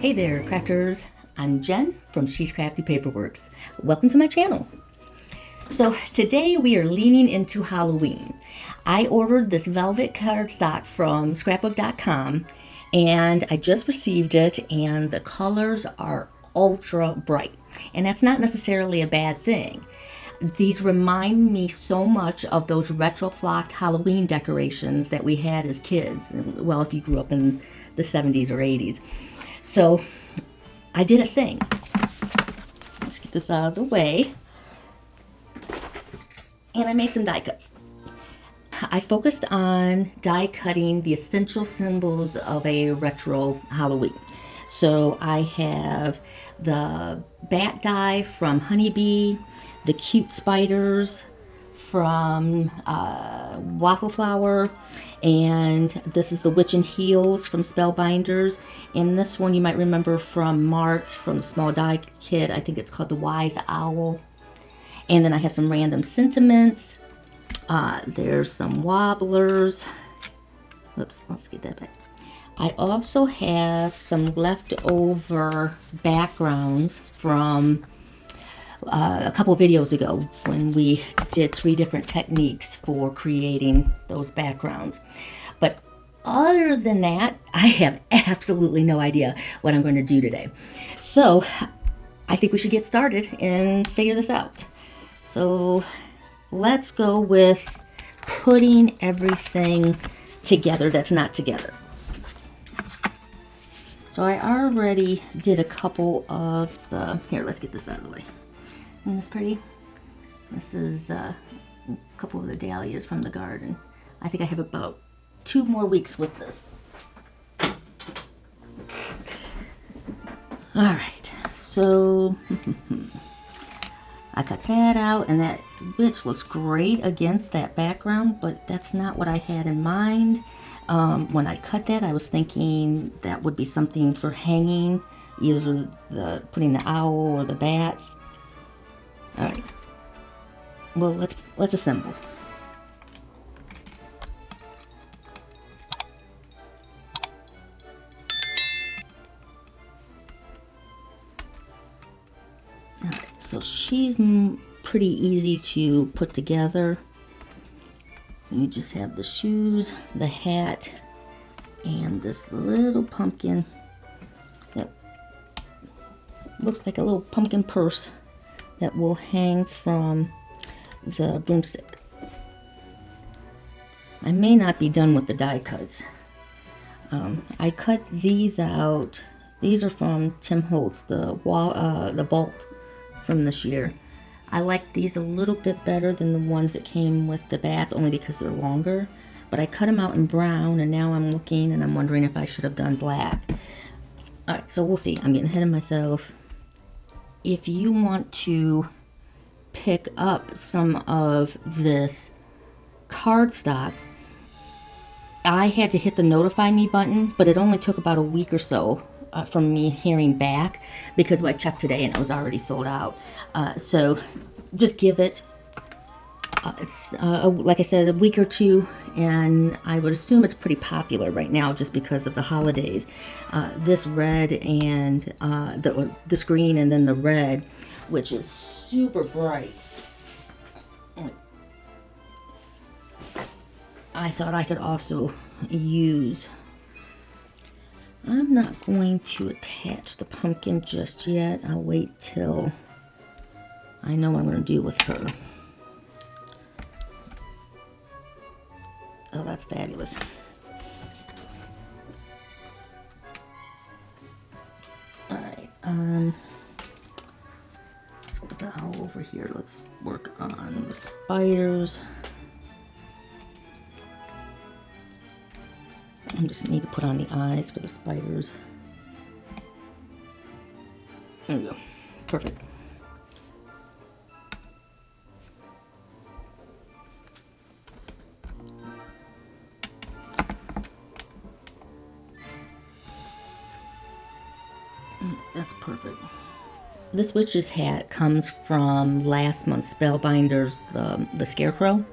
Hey there, crafters. I'm Jen from She's Crafty Paperworks. Welcome to my channel. So today we are leaning into Halloween. I ordered this velvet cardstock from scrapbook.com and I just received it, and the colors are ultra bright. And that's not necessarily a bad thing. These remind me so much of those retro flocked Halloween decorations that we had as kids. Well, if you grew up in the 70s or 80s. So I did a thing. Let's get this out of the way. And I made some die cuts. I focused on die cutting the essential symbols of a retro Halloween. So I have the bat die from Honeybee, the cute spiders from Waffle Flower, and this is the Witch in Heels from Spellbinders. And this one you might remember from March from the Small Die Kit. I think it's called the Wise Owl. And then I have some random sentiments. There's some wobblers. Whoops, let's get that back. I also have some leftover backgrounds from a couple videos ago when we did 3 different techniques for creating those backgrounds. But other than that, I have absolutely no idea what I'm going to do today. So I think we should get started and figure this out. So let's go with putting everything together that's not together. So I already did a couple of the, here, let's get this out of the way. Isn't this pretty? This is a couple of the dahlias from the garden. I think I have about 2 more weeks with this. All right, so I cut that out, and that witch looks great against that background, but that's not what I had in mind. When I cut that, I was thinking that would be something for hanging, either putting the owl or the bats. All right. Well, let's assemble. All right. So she's pretty easy to put together. You just have the shoes, the hat, and this little pumpkin that looks like a little pumpkin purse that will hang from the broomstick. I may not be done with the die cuts. I cut these out. These are from Tim Holtz, the vault from this year. I like these a little bit better than the ones that came with the bats, only because they're longer. But I cut them out in brown, and now I'm looking and I'm wondering if I should have done black. All right, so we'll see. I'm getting ahead of myself. If you want to pick up some of this cardstock, I had to hit the notify me button, but it only took about a week or so from me hearing back, because I checked today and it was already sold out. So just give it, like I said, a week or 2, and I would assume it's pretty popular right now just because of the holidays. This red and this green, and then the red, which is super bright. I thought I could also use, I'm not going to attach the pumpkin just yet. I'll wait till I know what I'm going to do with her. Oh, that's fabulous. All right, let's put that all over here. Let's work on the spiders. I just need to put on the eyes for the spiders. There we go. Perfect. That's perfect. This witch's hat comes from last month's Spellbinders, the Scarecrow,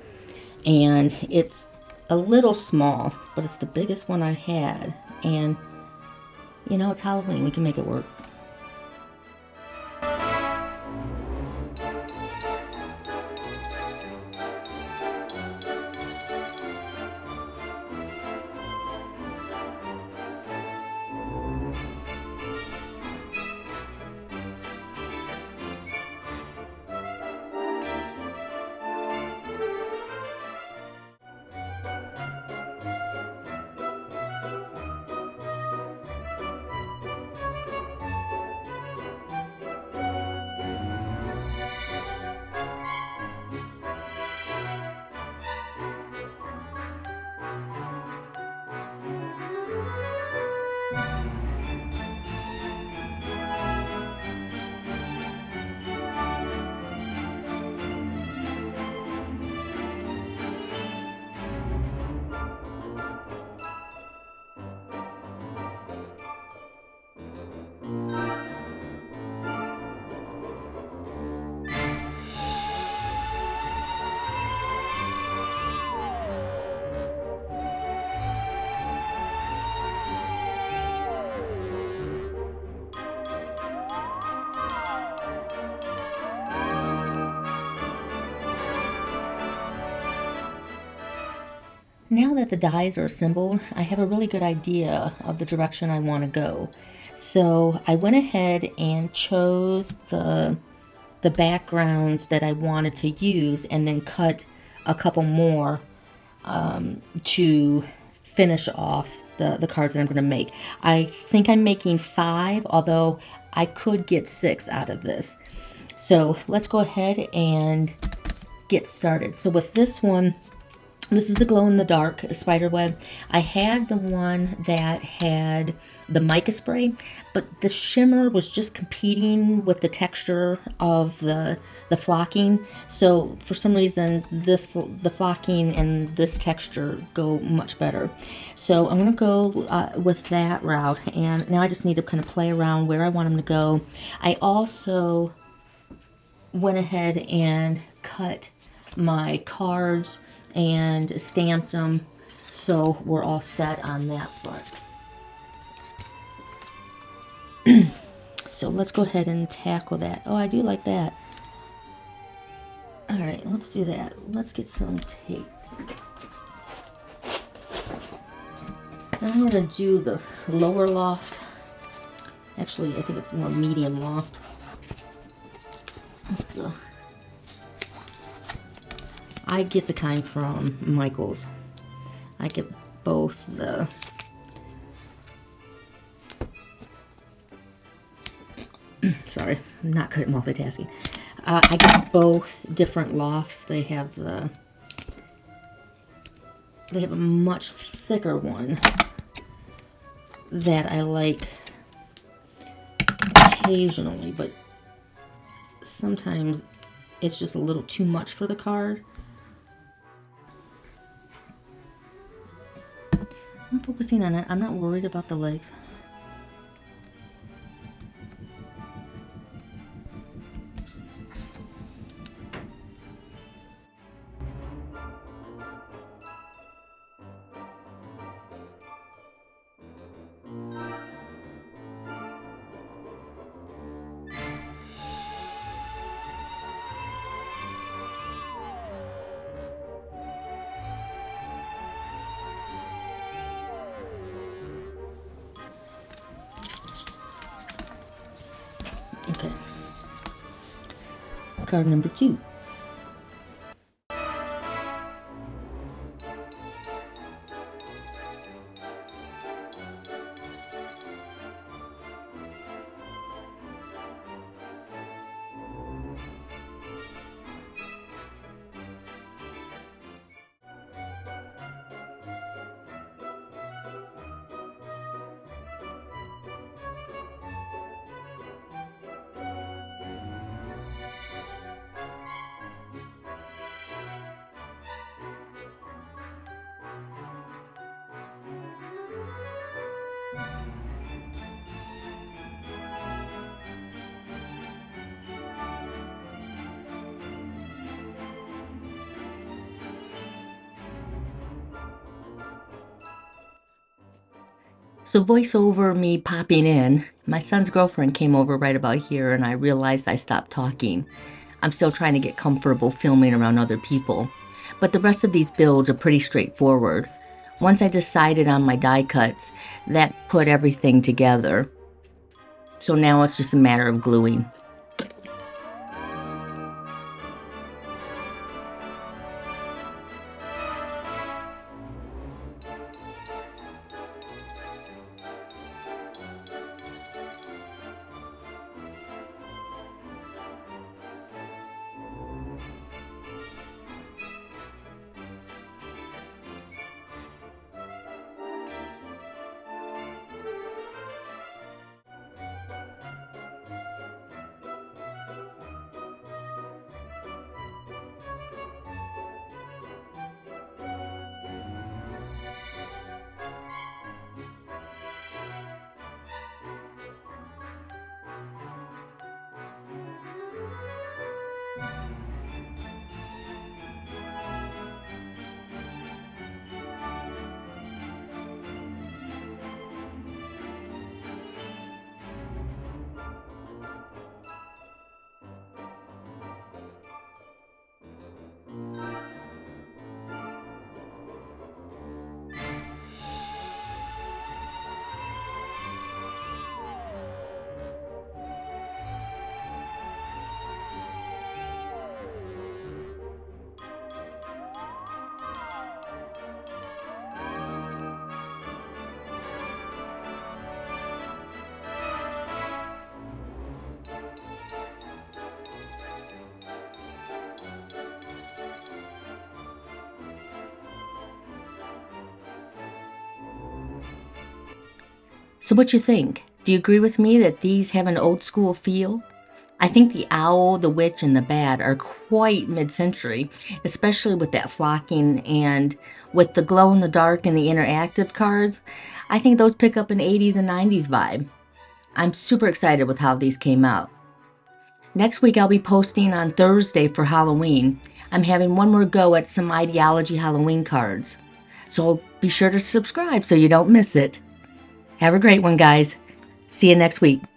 and it's a little small, but it's the biggest one I had, and You know, it's Halloween. We can make it work. Now that the dies are assembled, I have a really good idea of the direction I want to go. So I went ahead and chose the backgrounds that I wanted to use and then cut a couple more to finish off the cards that I'm going to make. I think I'm making 5, although I could get 6 out of this. So let's go ahead and get started. So with this one, this is the glow-in-the-dark spider web. I had the one that had the mica spray, but the shimmer was just competing with the texture of the flocking. So for some reason, the flocking and this texture go much better. So I'm gonna go with that route, and now I just need to kind of play around where I want them to go. I also went ahead and cut my cards and stamped them, so we're all set on that front. So let's go ahead and tackle that. Oh, I do like that. All right, let's do that. Let's get some tape. Then I'm going to do the lower loft. Actually, I think it's more medium loft. Let's go. I get the kind from Michael's. I get both the sorry, I'm not good at multitasking. I get both different lofts. They have a much thicker one that I like occasionally, but sometimes it's just a little too much for the card. I'm focusing on it. I'm not worried about the legs. Okay. Card number 2. So voice over me popping in, my son's girlfriend came over right about here and I realized I stopped talking. I'm still trying to get comfortable filming around other people. But the rest of these builds are pretty straightforward. Once I decided on my die cuts, that put everything together. So now it's just a matter of gluing. So what you think? Do you agree with me that these have an old school feel? I think the owl, the witch, and the bat are quite mid-century, especially with that flocking and with the glow in the dark and the interactive cards. I think those pick up an 80s and 90s vibe. I'm super excited with how these came out. Next week I'll be posting on Thursday for Halloween. I'm having one more go at some Ideology Halloween cards. So be sure to subscribe so you don't miss it. Have a great one, guys. See you next week.